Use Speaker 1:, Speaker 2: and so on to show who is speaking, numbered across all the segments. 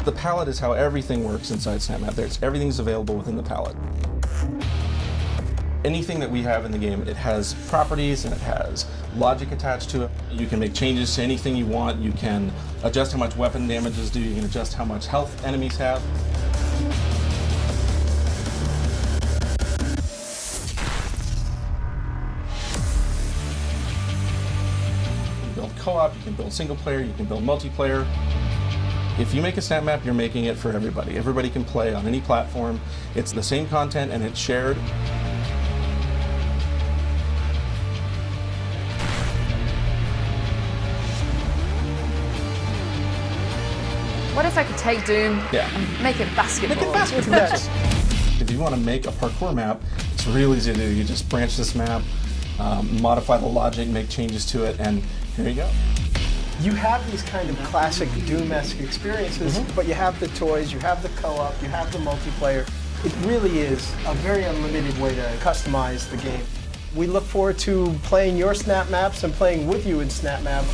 Speaker 1: The palette is how everything works inside SnapMap. Everything's available within the palette. Anything that we have in the game, it has properties and it has logic attached to it. You can make changes to anything you want. You can adjust how much weapon damages do. You can adjust how much health enemies have. You can build co-op, you can build single player, you can build multiplayer. If you make a snap map, you're making it for everybody. Everybody can play on any platform. It's the same content and it's shared.
Speaker 2: What if I could take Doom and make it basketball?
Speaker 1: Make it basketball. Yes. If you want to make a parkour map, it's real easy to do. You just branch this map, modify the logic, make changes to it, and here you go.
Speaker 3: You have these kind of classic Doom-esque experiences, but you have the toys, you have the co-op, you have the multiplayer. It really is a very unlimited way to customize the game. We look forward to playing your snap maps and playing with you in SnapMap.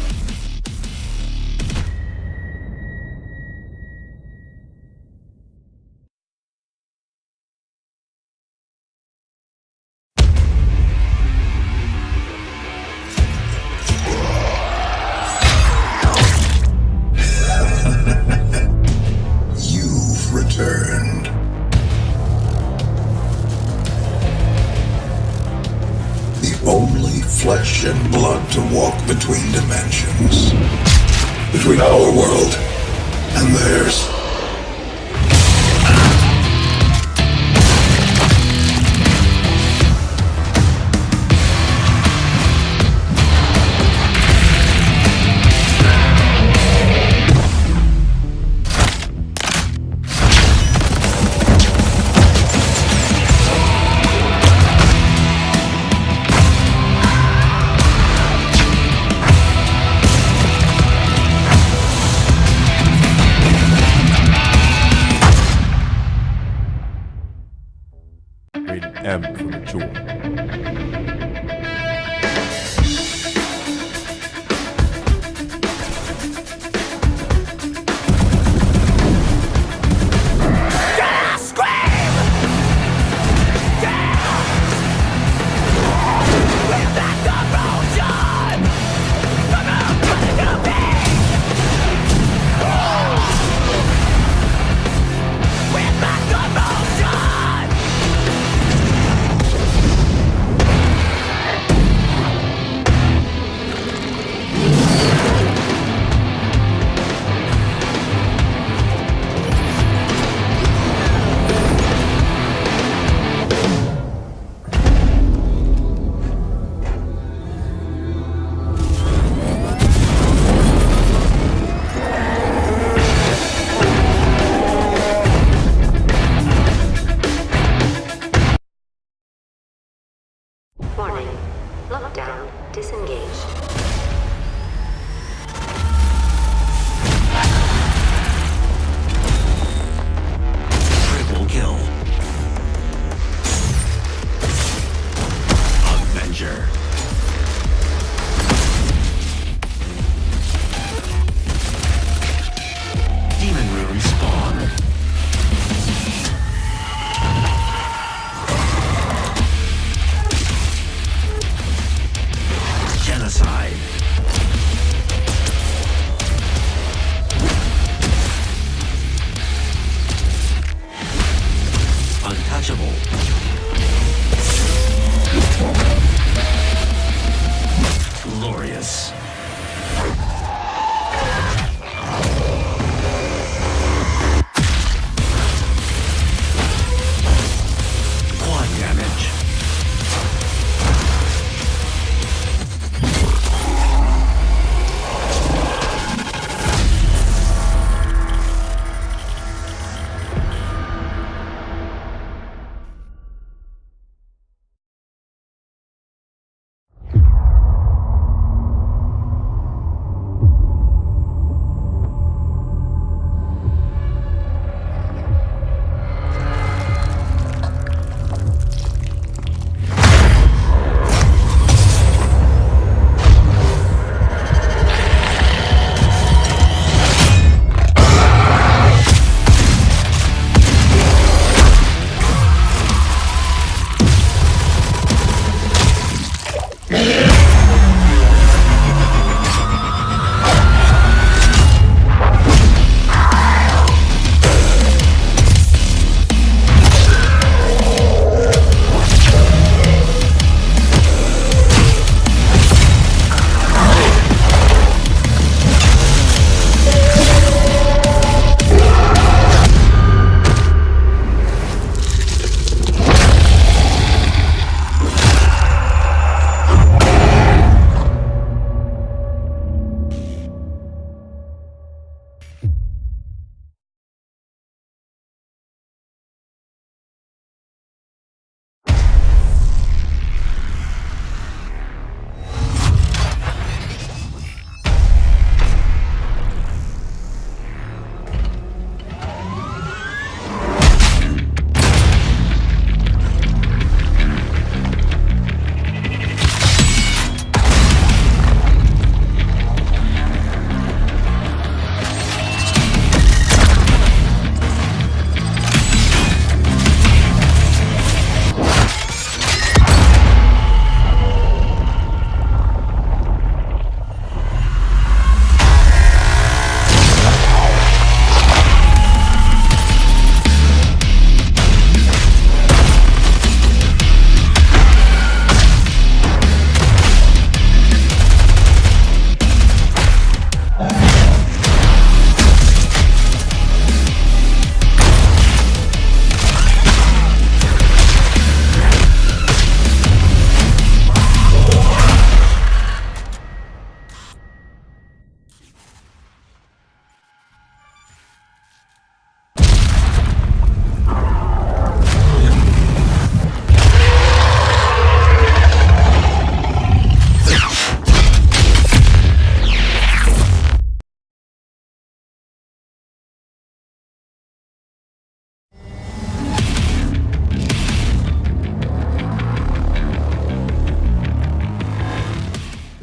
Speaker 4: Only flesh and blood to walk between dimensions, between our world and theirs.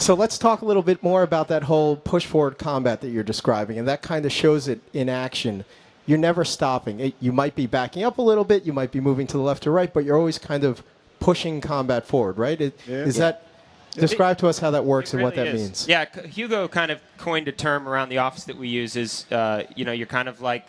Speaker 3: So let's talk a little bit more about that whole push-forward combat that you're describing, and that kind of shows it in action. You're never stopping. You might be backing up a little bit, you might be moving to the left or right, but you're always kind of pushing combat forward, right? Is that... Describe to us how that works and what that means.
Speaker 5: Yeah, Hugo kind of coined a term around the office that we use is, you're kind of like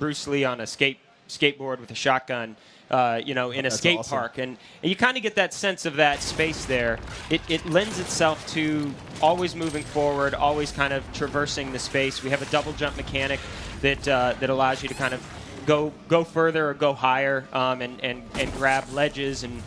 Speaker 5: Bruce Lee on a skateboard with a shotgun, in a skate park. And you kind of get that sense of that space there. It lends itself to always moving forward, always kind of traversing the space. We have a double jump mechanic that allows you to kind of go further or go higher and grab ledges and,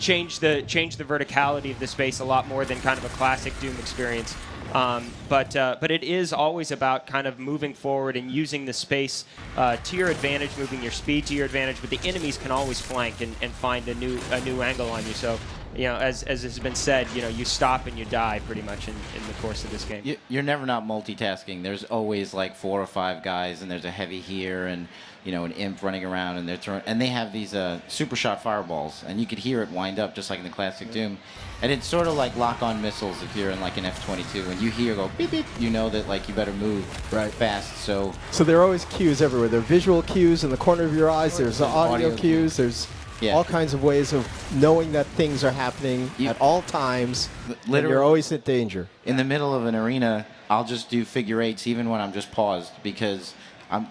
Speaker 5: change the verticality of the space a lot more than kind of a classic Doom experience. But it is always about kind of moving forward and using the space to your advantage, moving your speed to your advantage. But the enemies can always flank and find a new angle on you. So, as has been said, you stop and you die pretty much in the course of this game.
Speaker 6: You're never not multitasking. There's always like 4 or 5 guys, and there's a heavy here, and an imp running around, and they have these super shot fireballs, and you could hear it wind up just like in the classic Doom. And it's sort of like lock-on missiles if you're in like an F-22, and you hear go beep beep, you know that like you better move fast. So
Speaker 3: there are always cues everywhere. There are visual cues in the corner of your eyes. There's audio cues. There's all kinds of ways of knowing that things are happening at all times. Literally, you're always in danger.
Speaker 6: In the middle of an arena, I'll just do figure 8s even when I'm just paused because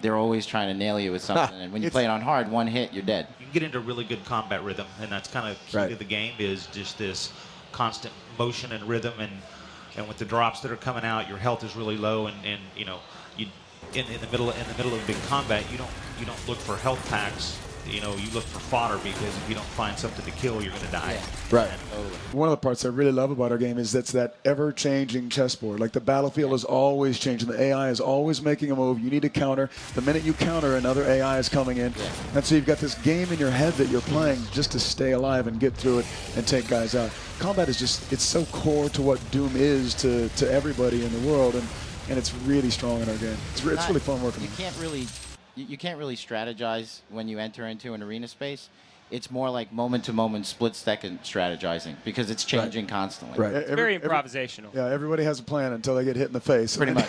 Speaker 6: they're always trying to nail you with something. And when you play it on hard, one hit, you're dead.
Speaker 7: You can get into really good combat rhythm, and that's kind of key to the game is just this constant motion and rhythm. And with the drops that are coming out, your health is really low, and you in the middle of big combat, you don't look for health packs. You look for fodder because if you don't find something to kill, you're going to die.
Speaker 8: Right. One of the parts I really love about our game is that's that ever-changing chessboard. Like the battlefield is always changing. The AI is always making a move. You need to counter. The minute you counter, another AI is coming in. And so you've got this game in your head that you're playing just to stay alive and get through it and take guys out. Combat is it's so core to what Doom is to everybody in the world, and it's really strong in our game. It's really fun working.
Speaker 6: You can't really strategize when you enter into an arena space. It's more like moment-to-moment, split-second strategizing because it's changing constantly.
Speaker 8: Right.
Speaker 5: It's very improvisational.
Speaker 8: Everybody has a plan until they get hit in the face.
Speaker 6: Pretty much.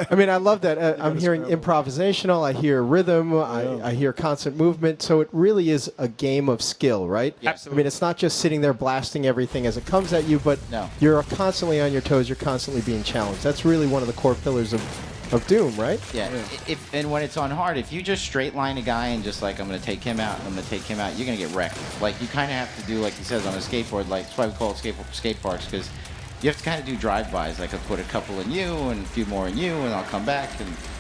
Speaker 3: I mean, I love that. I'm hearing improvisational. I hear rhythm. I hear constant movement. So it really is a game of skill, right?
Speaker 5: Yeah. Absolutely.
Speaker 3: I mean, it's not just sitting there blasting everything as it comes at you, but you're constantly on your toes. You're constantly being challenged. That's really one of the core pillars of Doom, right?
Speaker 6: Yeah. And when it's on hard, if you just straight line a guy and just like, I'm going to take him out, and I'm going to take him out, you're going to get wrecked. Like, you kind of have to do, like he says, on a skateboard, like, that's why we call it skate parks, because you have to kind of do drive-bys. Like, I'll put a couple in you and a few more in you, and I'll come back.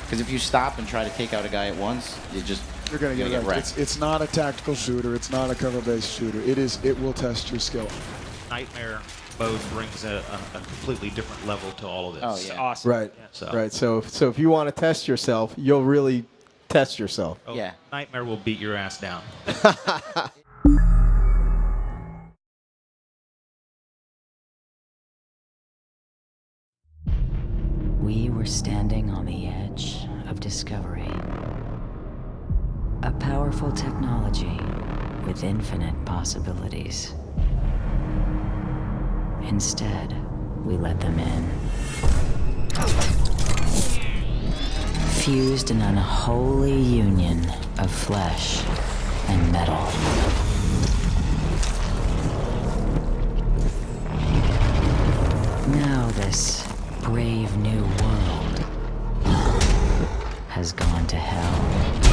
Speaker 6: Because if you stop and try to take out a guy at once, you're going to get wrecked.
Speaker 8: It's not a tactical shooter. It's not a cover-based shooter. It will test your skill.
Speaker 7: Nightmare mode brings a completely different level to all of this.
Speaker 6: Oh,
Speaker 5: It's
Speaker 6: yeah.
Speaker 5: awesome.
Speaker 3: Right.
Speaker 7: So.
Speaker 3: Right. So if you want to test yourself, you'll really test yourself.
Speaker 7: Oh,
Speaker 6: Yeah.
Speaker 7: Nightmare will beat your ass down.
Speaker 9: We were standing on the edge of discovery. A powerful technology with infinite possibilities. Instead, we let them in. Fused in an unholy union of flesh and metal. Now this brave new world has gone to hell.